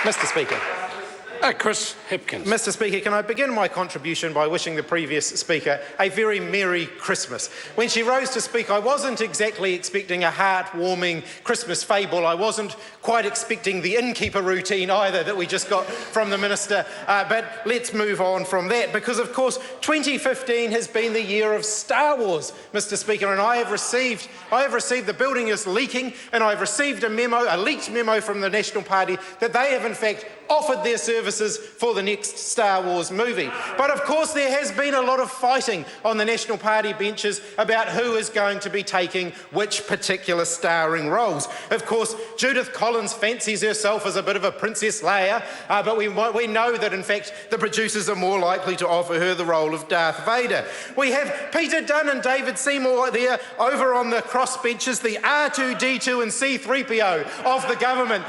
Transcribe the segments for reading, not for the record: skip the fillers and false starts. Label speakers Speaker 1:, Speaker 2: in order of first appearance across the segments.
Speaker 1: Mr. Speaker.
Speaker 2: Chris Hipkins.
Speaker 1: Mr. Speaker, can I begin my contribution by wishing the previous Speaker a very Merry Christmas. When she rose to speak, I wasn't exactly expecting a heartwarming Christmas fable. I wasn't quite expecting the innkeeper routine either that we just got from the Minister. But let's move on from that, because of course 2015 has been the year of Star Wars, Mr. Speaker, and I have received the building is leaking, and I've received a leaked memo from the National Party that they have in fact offered their services for the next Star Wars movie. But of course there has been a lot of fighting on the National Party benches about who is going to be taking which particular starring roles. Of course, Judith Collins fancies herself as a bit of a Princess Leia, but we know that in fact the producers are more likely to offer her the role of Darth Vader. We have Peter Dunn and David Seymour there over on the crossbenches, the R2-D2 and C-3PO of the government.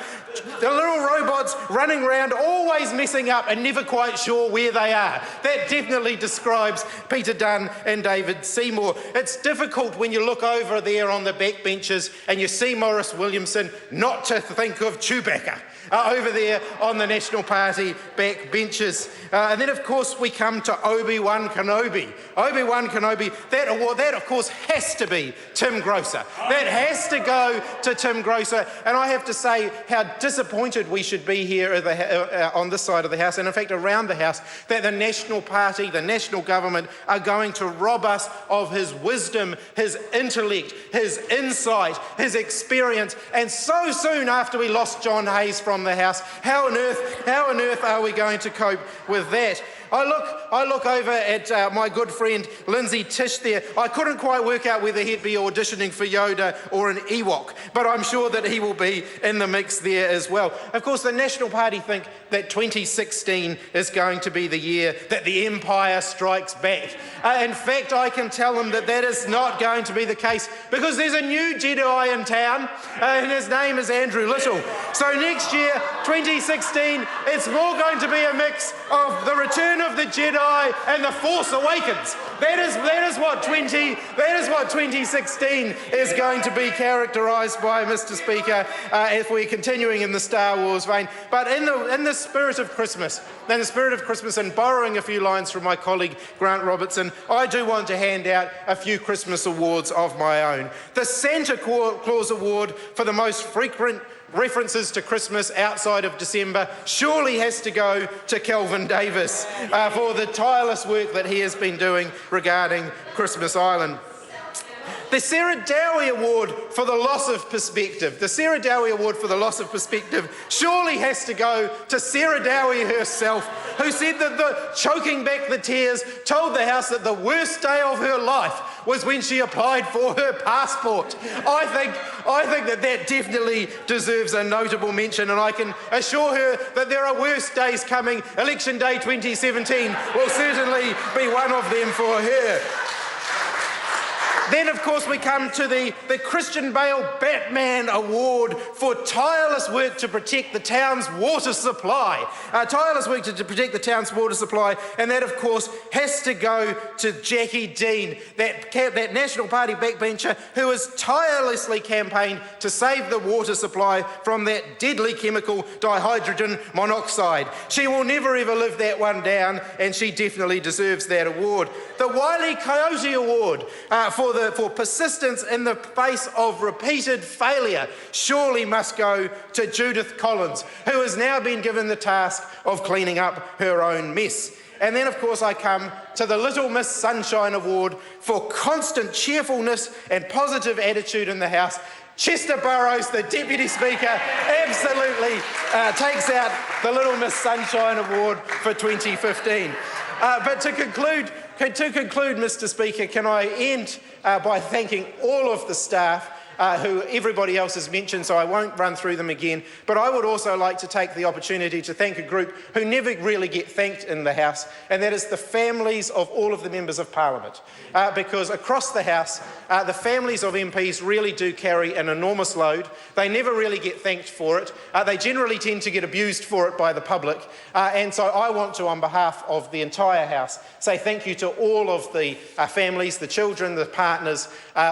Speaker 1: The little robots running around, always messing up and never quite sure where they are. That definitely describes Peter Dunn and David Seymour. It's difficult when you look over there on the backbenches and you see Maurice Williamson not to think of Chewbacca over there on the National Party backbenches. And then of course we come to Obi-Wan Kenobi. Obi-Wan Kenobi, that award, that of course has to be Tim Grosser. That has to go to Tim Grosser. And I have to say how disappointed we should be here on this side of the House, and in fact around the House, that the National Party, the National Government are going to rob us of his wisdom, his intellect, his insight, his experience, and so soon after we lost John Hayes from the House. How on earth are we going to cope with that? I look over at my good friend Lindsay Tish there. I couldn't quite work out whether he'd be auditioning for Yoda or an Ewok, but I'm sure that he will be in the mix there as well. Of course, the National Party think that 2016 is going to be the year that the Empire strikes back. In fact, I can tell them that that is not going to be the case, because there's a new Jedi in town, and his name is Andrew Little. So next year, 2016, it's more going to be a mix of the Return of the Jedi and the Force Awakens. That is what 2016 is going to be characterised by, Mr. Speaker, if we're continuing in the Star Wars vein. But in the spirit of Christmas, and borrowing a few lines from my colleague Grant Robertson, I do want to hand out a few Christmas awards of my own. The Santa Claus Award for the most frequent references to Christmas outside of December surely has to go to Kelvin Davis for the tireless work that he has been doing regarding Christmas Island. The Sarah Dowie Award for the loss of perspective. The Sarah Dowie Award for the loss of perspective surely has to go to Sarah Dowie herself, who said that choking back the tears, told the House that the worst day of her life was when she applied for her passport. I think that definitely deserves a notable mention, and I can assure her that there are worse days coming. Election Day 2017 will certainly be one of them for her. Then, of course, we come to the Christian Bale Batman Award for tireless work to protect the town's water supply. Tireless work to protect the town's water supply, and that, of course, has to go to Jackie Dean, that National Party backbencher who has tirelessly campaigned to save the water supply from that deadly chemical dihydrogen monoxide. She will never ever live that one down, and she definitely deserves that award. The Wile E. Coyote Award for persistence in the face of repeated failure surely must go to Judith Collins, who has now been given the task of cleaning up her own mess. And then, of course, I come to the Little Miss Sunshine Award for constant cheerfulness and positive attitude in the House. Chester Burrows, the Deputy Speaker, absolutely takes out the Little Miss Sunshine Award for 2015. But to conclude, Mr. Speaker, can I end by thanking all of the staff who everybody else has mentioned, so I won't run through them again. But I would also like to take the opportunity to thank a group who never really get thanked in the House, and that is the families of all of the members of Parliament. Because across the House, the families of MPs really do carry an enormous load. They never really get thanked for it. They generally tend to get abused for it by the public. And so I want to, on behalf of the entire House, say thank you to all of the families, the children, the partners,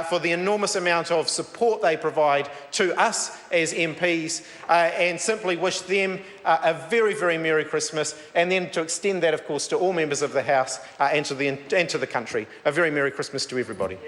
Speaker 1: for the enormous amount of support support they provide to us as MPs, and simply wish them a very, very Merry Christmas, and then to extend that, of course, to all members of the House and to the country. A very Merry Christmas to everybody.